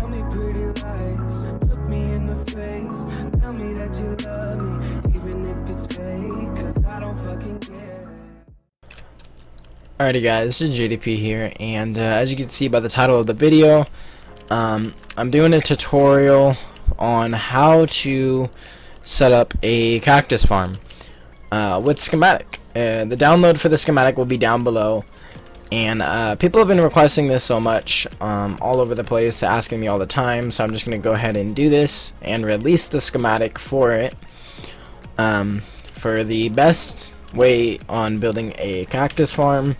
me pretty lies, look me in the face, tell me that you love me, even if it's fake, 'cause I don't fucking care. Alrighty guys, this is JDP here, and as you can see by the title of the video, I'm doing a tutorial on how to set up a cactus farm with Schematic. The download for the Schematic will be down below, and people have been requesting this so much all over the place, asking me all the time, so I'm just going to go ahead and do this and release the Schematic for it for the best way on building a cactus farm.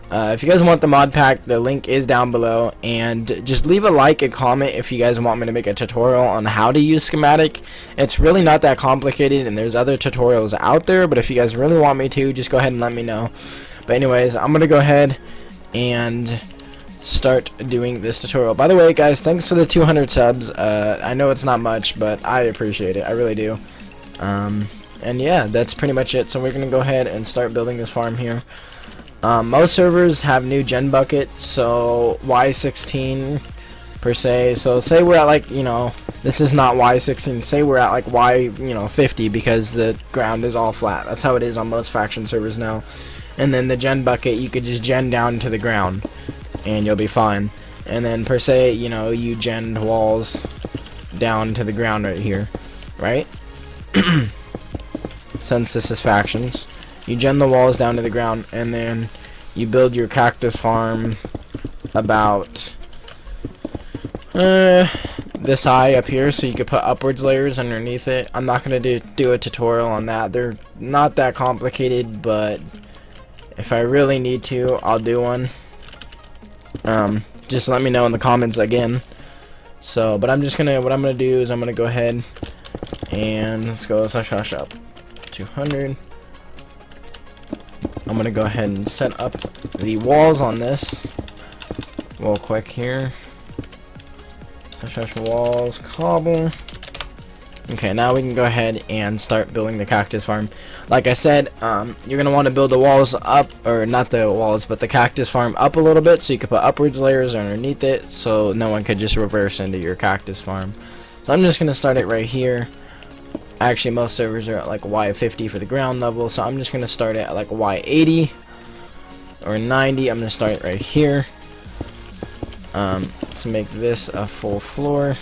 If you guys want the mod pack, the link is down below, and just leave a like and comment if you guys want me to make a tutorial on how to use Schematic. It's really not that complicated, and there's other tutorials out there, but if you guys really want me to, just go ahead and let me know. But anyways, I'm gonna go ahead and start doing this tutorial. By the way guys, thanks for the 200 subs. I know it's not much, but I appreciate it, I really do. And yeah, that's pretty much it. So we're gonna go ahead and start building this farm here. Most servers have new gen bucket, so Y16 per se. So say we're at, like, you know, this is not Y16, say we're at like Y50 because the ground is all flat. That's how it is on most faction servers now. And then the gen bucket, you could just gen down to the ground and you'll be fine. And then per se, you know, you gen walls down to the ground right here, right? Since this is factions, you gen the walls down to the ground, and then you build your cactus farm about this high up here, so you could put upwards layers underneath it. I'm not gonna do a tutorial on that. They're not that complicated, but if I really need to, I'll do one. Just let me know in the comments again. So, but what I'm gonna do is I'm gonna go ahead and let's go slash up 200. I'm gonna go ahead and set up the walls on this real quick here. Slash walls, cobble. Okay, now we can go ahead and start building the cactus farm. Like I said, you're gonna want to build the walls up, or not the walls, but the cactus farm up a little bit, so you can put upwards layers underneath it, so no one could just reverse into your cactus farm. So I'm just gonna start it right here. Actually, most servers are at like Y50 for the ground level, so I'm just gonna start it at like Y80 or 90. I'm gonna start it right here. Let's make this a full floor.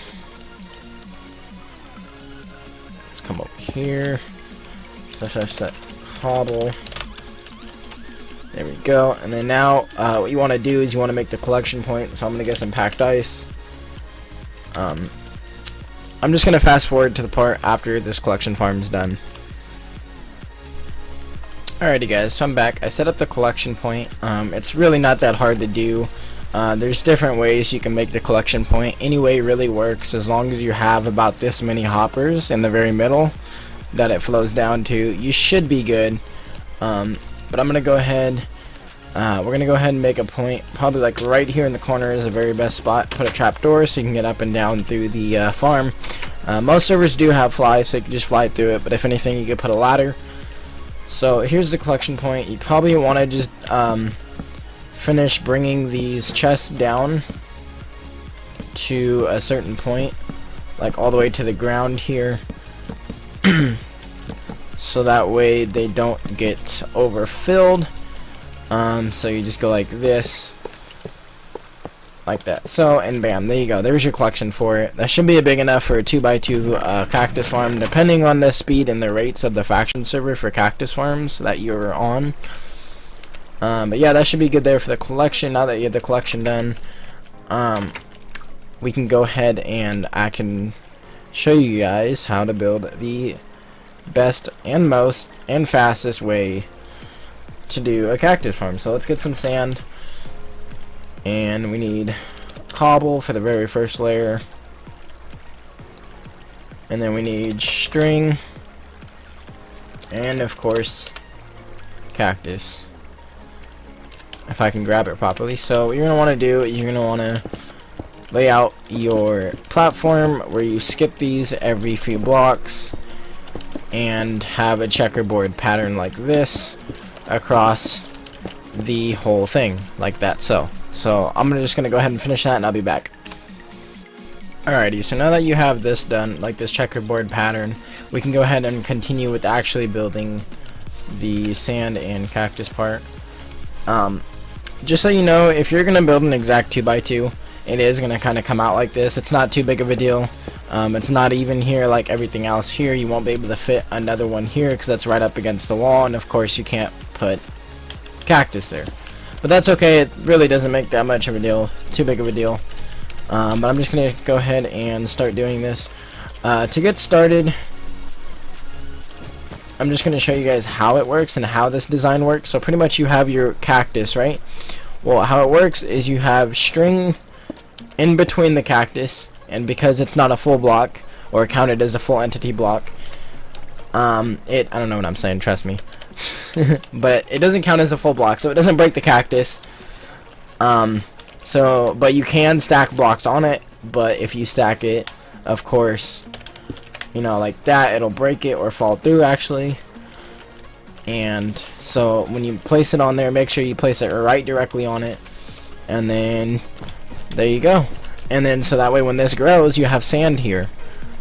Let's come up here. Let's set cobble. There we go. And then now, what you want to do is you want to make the collection point. So I'm gonna get some packed ice. I'm just gonna fast forward to the part after this collection farm is done. Alrighty guys, so I'm back. I set up the collection point. It's really not that hard to do. There's different ways you can make the collection point. Any way really works, as long as you have about this many hoppers in the very middle that it flows down to. You should be good. But I'm gonna go ahead. We're gonna go ahead and make a point, probably like right here in the corner is the very best spot. Put a trapdoor so you can get up and down through the farm. Most servers do have flies, so you can just fly through it, but if anything, you could put a ladder. So here's the collection point. You probably want to just finish bringing these chests down to a certain point, like all the way to the ground here, so that way they don't get overfilled. So you just go like this, like that. So, and bam, there you go. There's your collection for it. That should be big enough for a 2x2 cactus farm, depending on the speed and the rates of the faction server for cactus farms that you're on. But yeah, that should be good there for the collection. Now that you have the collection done, we can go ahead and I can show you guys how to build the best and most and fastest way to do a cactus farm. So let's get some sand, and we need cobble for the very first layer, and then we need string, and of course cactus, if I can grab it properly. So what you're gonna want to do is you're gonna want to lay out your platform where you skip these every few blocks and have a checkerboard pattern like this across the whole thing, like that. So I'm just gonna go ahead and finish that, and I'll be back. Alrighty, so now that you have this done, like this checkerboard pattern, we can go ahead and continue with actually building the sand and cactus part. Just so you know, if you're going to build an exact 2x2, it is going to kind of come out like this. It's not too big of a deal. It's not even here like everything else here. You won't be able to fit another one here because that's right up against the wall, and of course you can't put cactus there. But that's okay, it really doesn't make that much of a deal, too big of a deal. But I'm just going to go ahead and start doing this. To get started, I'm just going to show you guys how it works and how this design works. So pretty much you have your cactus, right? Well, how it works is you have string in between the cactus, and because it's not a full block or counted as a full entity block, I don't know what I'm saying, trust me. But it doesn't count as a full block, so it doesn't break the cactus. But you can stack blocks on it, but if you stack it, of course, you know, like that, it'll break it or fall through actually. And so when you place it on there, make sure you place it right directly on it, and then there you go. And then so that way when this grows, you have sand here,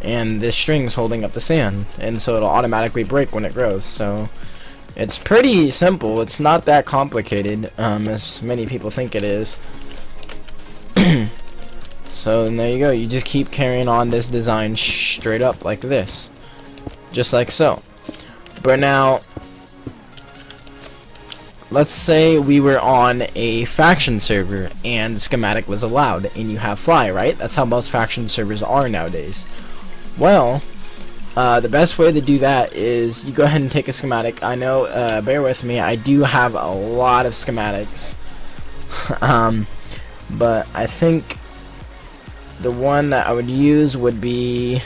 and this string's holding up the sand, and so it'll automatically break when it grows. So it's pretty simple. It's not that complicated, as many people think it is. So and there you go. You just keep carrying on this design straight up like this, just like so. But now, let's say we were on a faction server and schematic was allowed, and you have fly, right? That's how most faction servers are nowadays. Well, the best way to do that is you go ahead and take a schematic. I know, bear with me, I do have a lot of schematics. But I think the one that I would use would be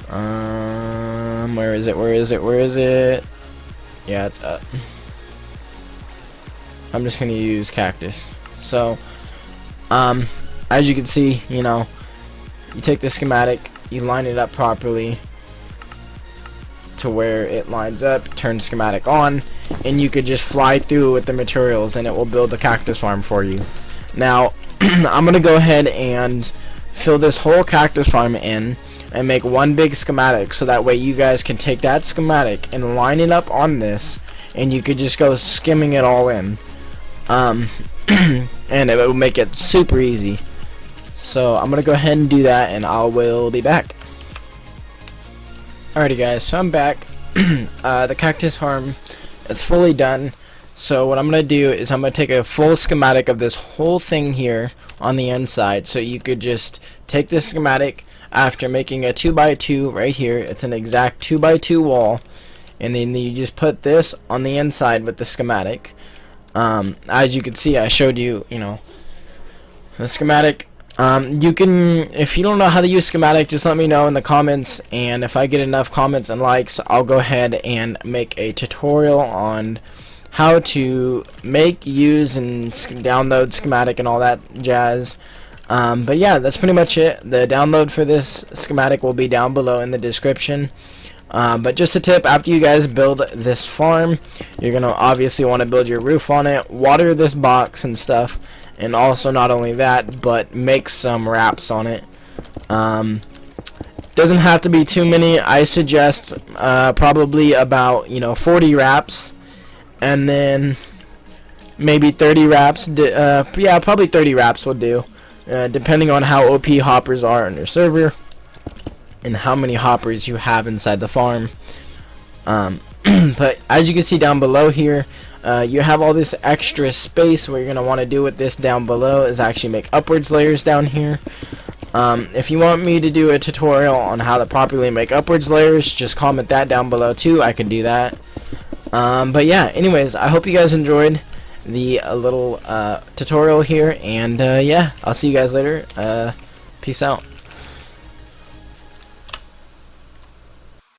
where is it? Yeah, it's up. I'm just gonna use cactus. So as you can see, you know, you take the schematic, you line it up properly to where it lines up, turn schematic on, and you could just fly through with the materials and it will build the cactus farm for you. Now I'm gonna go ahead and fill this whole cactus farm in and make one big schematic, so that way you guys can take that schematic and line it up on this, and you could just go skimming it all in, and it will make it super easy. So I'm gonna go ahead and do that, and I will be back. Alrighty guys, so I'm back. The cactus farm, it's fully done. So what I'm gonna do is I'm gonna take a full schematic of this whole thing here on the inside. So you could just take this schematic after making a 2x2 right here. It's an exact 2x2 wall, and then you just put this on the inside with the schematic. As you can see, I showed you, you know, the schematic. You can, if you don't know how to use schematic, just let me know in the comments, and if I get enough comments and likes, I'll go ahead and make a tutorial on how to make, use, and download schematic and all that jazz. But yeah, that's pretty much it. The download for this schematic will be down below in the description. But just a tip, after you guys build this farm, you're gonna obviously want to build your roof on it, water this box and stuff, and also not only that, but make some wraps on it. Doesn't have to be too many. I suggest probably about 40 wraps, and then maybe 30 wraps. Yeah, probably 30 wraps will do, depending on how OP hoppers are on your server and how many hoppers you have inside the farm. But as you can see down below here, you have all this extra space. What you're going to want to do with this down below is actually make upwards layers down here. If you want me to do a tutorial on how to properly make upwards layers, just comment that down below too. I can do that. But yeah, anyways, I hope you guys enjoyed the little tutorial here, and yeah, I'll see you guys later. Peace out.